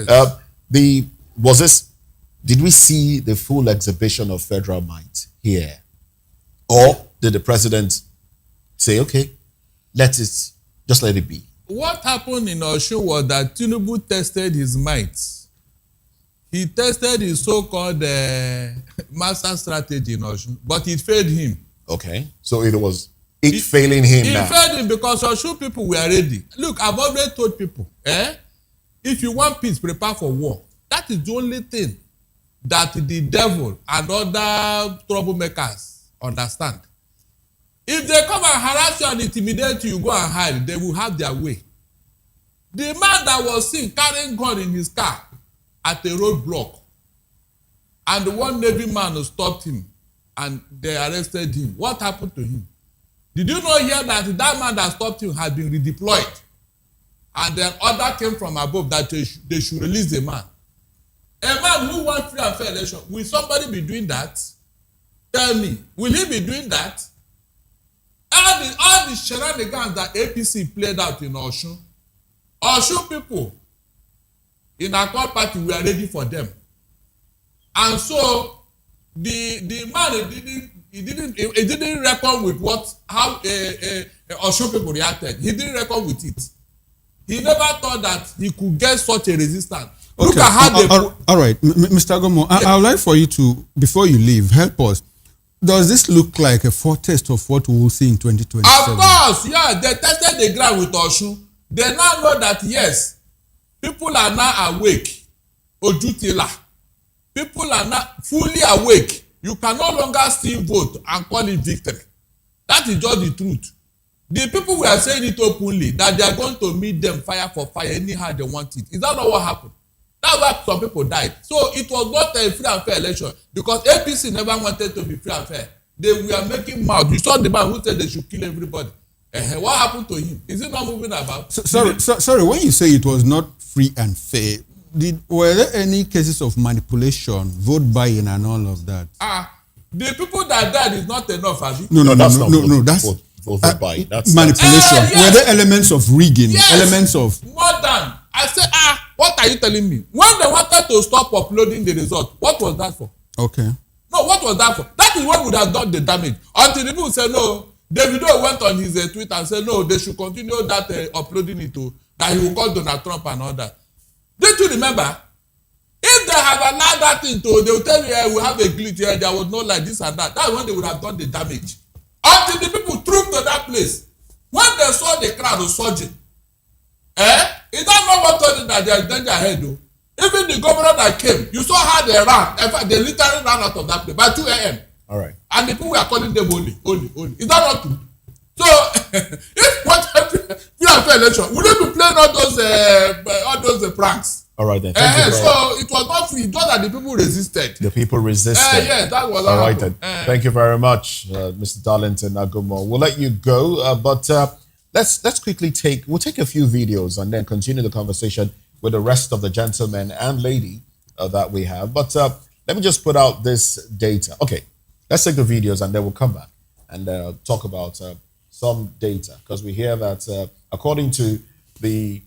Yes. Did we see the full exhibition of federal might here? Or did the president say, okay, let it be? What happened in Osun was that Tinubu tested his might. He tested his so-called master strategy in Osun, but it failed him. Okay, so it failing him now. It failed him because Osun people were ready. Look, I've already told people, if you want peace, prepare for war. That is the only thing that the devil and other troublemakers understand. If they come and harass you and intimidate you, go and hide, they will have their way. The man that was seen carrying gun in his car at a roadblock, and the one Navy man stopped him and they arrested him. What happened to him? Did you know here that man that stopped him had been redeployed? And then order came from above that they should release the man. A man who wants free and fair election, will somebody be doing that? Tell me, will he be doing that? All the shenanigans that APC played out in Osun people in our core party were ready for them. And so the man he didn't reckon with how Osun people reacted. He didn't reckon with it. He never thought that he could get such a resistance. Okay. Look at how they all right, Mr. Agomuoh, I would like for you to, before you leave, help us. Does this look like a foretaste of what we will see in 2027? Of course, yeah. They tested the ground with Osun. They now know that, yes, people are now awake. Ojutila. People are now fully awake. You can no longer still vote and call it victory. That is just the truth. The people were saying it openly, that they are going to meet them fire for fire anyhow they want it. Is that not what happened? That's why some people died. So it was not a free and fair election because APC never wanted to be free and fair. They were making mouth. You saw the man who said they should kill everybody. What happened to him? Is it not moving about? Sorry, when you say it was not free and fair, were there any cases of manipulation, vote buying and all of that? The people that died is not enough, Abi. No, that's vote buying. That's manipulation. Yes. Were there elements of rigging? Yes. Elements of more than. I say, what are you telling me? When they wanted to stop uploading the result, what was that for? Okay. No, what was that for? That is what would have done the damage. Until the people said no. Davido went on his Twitter and said no, they should continue that uploading it to that he will call Donald Trump and all that. Did you remember? If they have allowed that thing to, they will tell you, we have a glitch here, there was no like this and that. That's when they would have done the damage. Until the people trooped to that place. When they saw the crowd surging, is that not what told them that there is danger ahead though? Even the governor that came, you saw how they ran. In fact, they literally ran out of that place by 2 a.m. All right. And the people were calling them holy. Is that not true? So, if what free and fair election, would they be playing all those pranks? All right then. So it was not free. Just that the people resisted. The people resisted. Yes, that was all right then. Thank you very much, Mr. Darlington Agomuoh. We'll let you go, but let's quickly we'll take a few videos and then continue the conversation with the rest of the gentlemen and lady that we have. But let me just put out this data. Okay, let's take the videos and then we'll come back and talk about some data, because we hear that according to the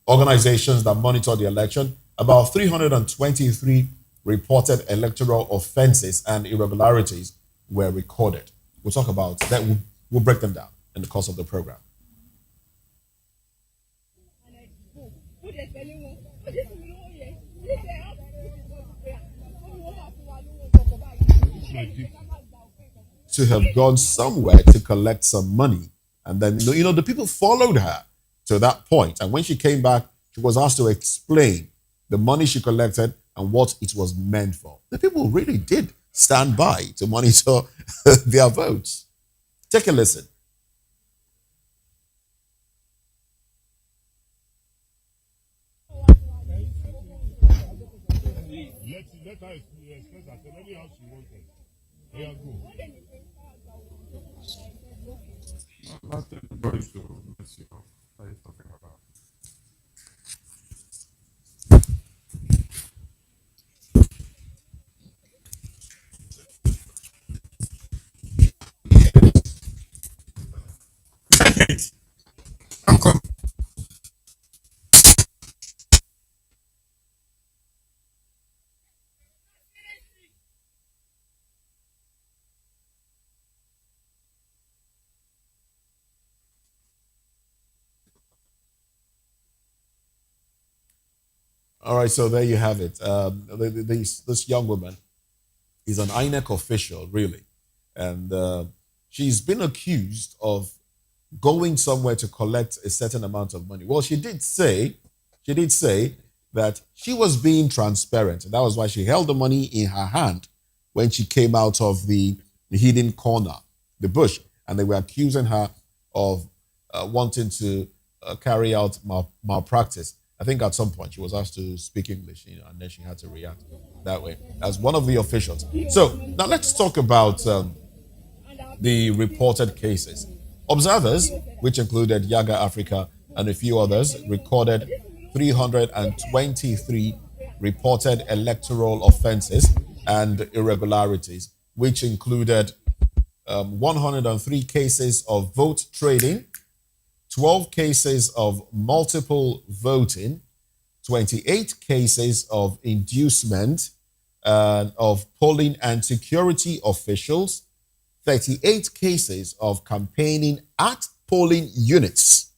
organizations that monitor the election, about 323 reported electoral offenses and irregularities were recorded. We'll talk about that. We'll break them down in the course of the program. To have gone somewhere to collect some money. And then, the people followed her to that point. And when she came back, she was asked to explain the money she collected and what it was meant for. The people really did stand by to monitor their votes. Take a listen. Let her express herself anyhow she wanted. There you go. Not everybody to mess you up. What are you talking about? I'm coming. All right, so there you have it. This young woman is an INEC official, really, and she's been accused of going somewhere to collect a certain amount of money. Well, she did say that she was being transparent, and that was why she held the money in her hand when she came out of the hidden corner, the bush, and they were accusing her of wanting to carry out malpractice. I think at some point she was asked to speak English, and then she had to react that way as one of the officials. So now let's talk about the reported cases. Observers, which included Yaga Africa and a few others, recorded 323 reported electoral offenses and irregularities, which included 103 cases of vote trading, 12 cases of multiple voting, 28 cases of inducement of polling and security officials, 38 cases of campaigning at polling units.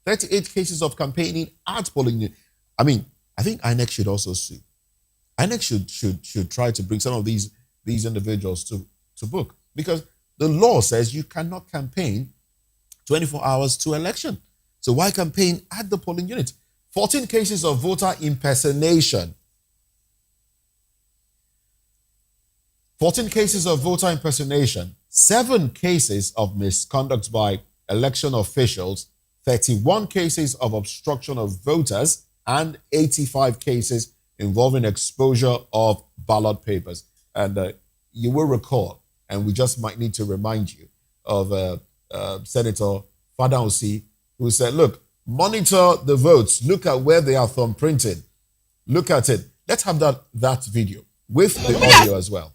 38 cases of campaigning at polling units. I mean, I think INEC should also sue. INEC should try to bring some of these individuals to book, because the law says you cannot campaign 24 hours to election. So why campaign at the polling unit? 14 cases of voter impersonation. 14 cases of voter impersonation, 7 cases of misconduct by election officials, 31 cases of obstruction of voters, and 85 cases involving exposure of ballot papers. And you will recall, and we just might need to remind you of Senator Fadausi, who said, look, monitor the votes. Look at where they are thumbprinted. Look at it. Let's have that video with the audio as well.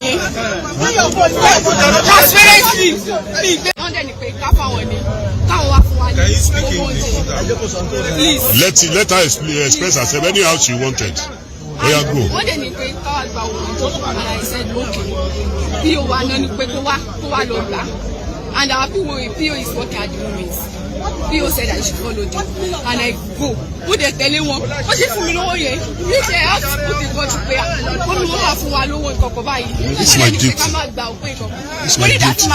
Transparency. Can you speak English? Please. Let her express herself anyhow she wanted. Where go? And I said, okay. And our PO is working at the moment. PO said I should follow them. And I go. Who they telling one? What if we know you? You say I have to put the God to prayer. What we have to allow one to buy. This is my duty. This is my duty.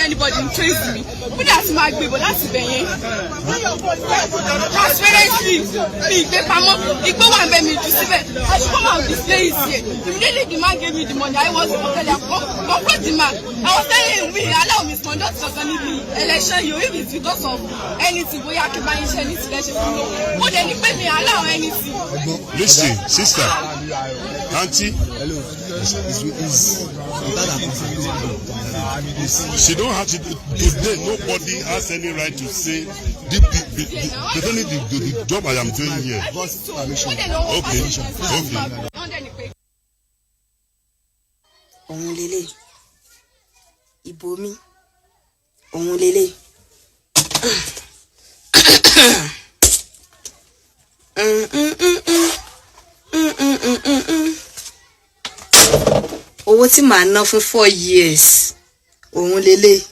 Anybody trace me. Who that's my people? That's the transparency. It go and me to see it. I should come out display it here. Immediately the man gave me the money. I was telling him, the man. I was telling him, we allow misconduct to election. You if it's because of anything, we have to buy anything. But then you pay me allow anything. Listen, sister, auntie. Hello. She don't have to. Today, nobody has any right to say. They don't need the job I am doing here. Okay. Ohun lele. Ibo mi. Ohun lele. Owó tí màá ná fún 4 years. Ohun lele.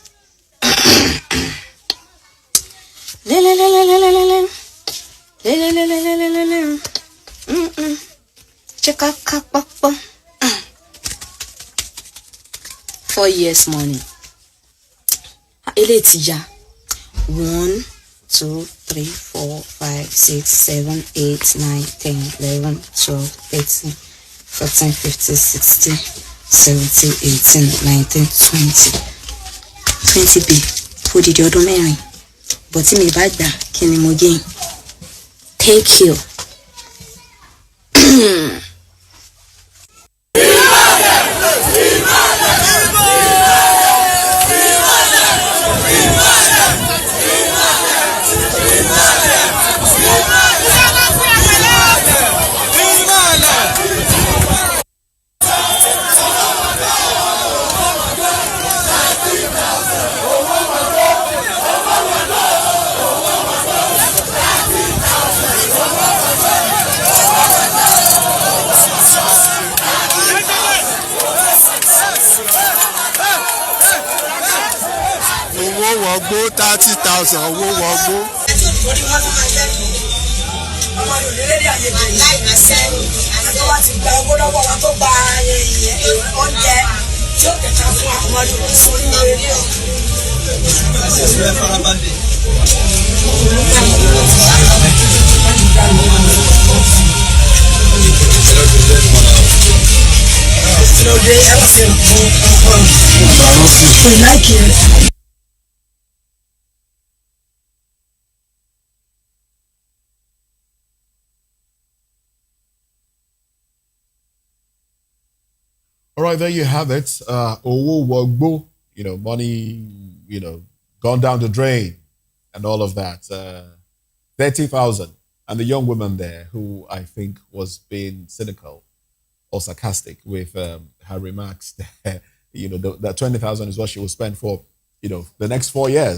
Check out 4 years money. Ele ti ya. 1, 2, 3, 4, 5, 6, 7, 8, 9, 10, 11, 12, 13, 14, 15, 16, 17, 18, 19, 20. 20B. For the other mẹ́rin. But tí mi bá gbà, kí ni mo gain? Take you. Owó wọgbó 30,000 owó wọgbó. All right, there you have it. Owo Wogbo, money, gone down the drain and all of that. 30,000. And the young woman there who I think was being cynical or sarcastic with her remarks there, that 20,000 is what she will spend for, the next 4 years.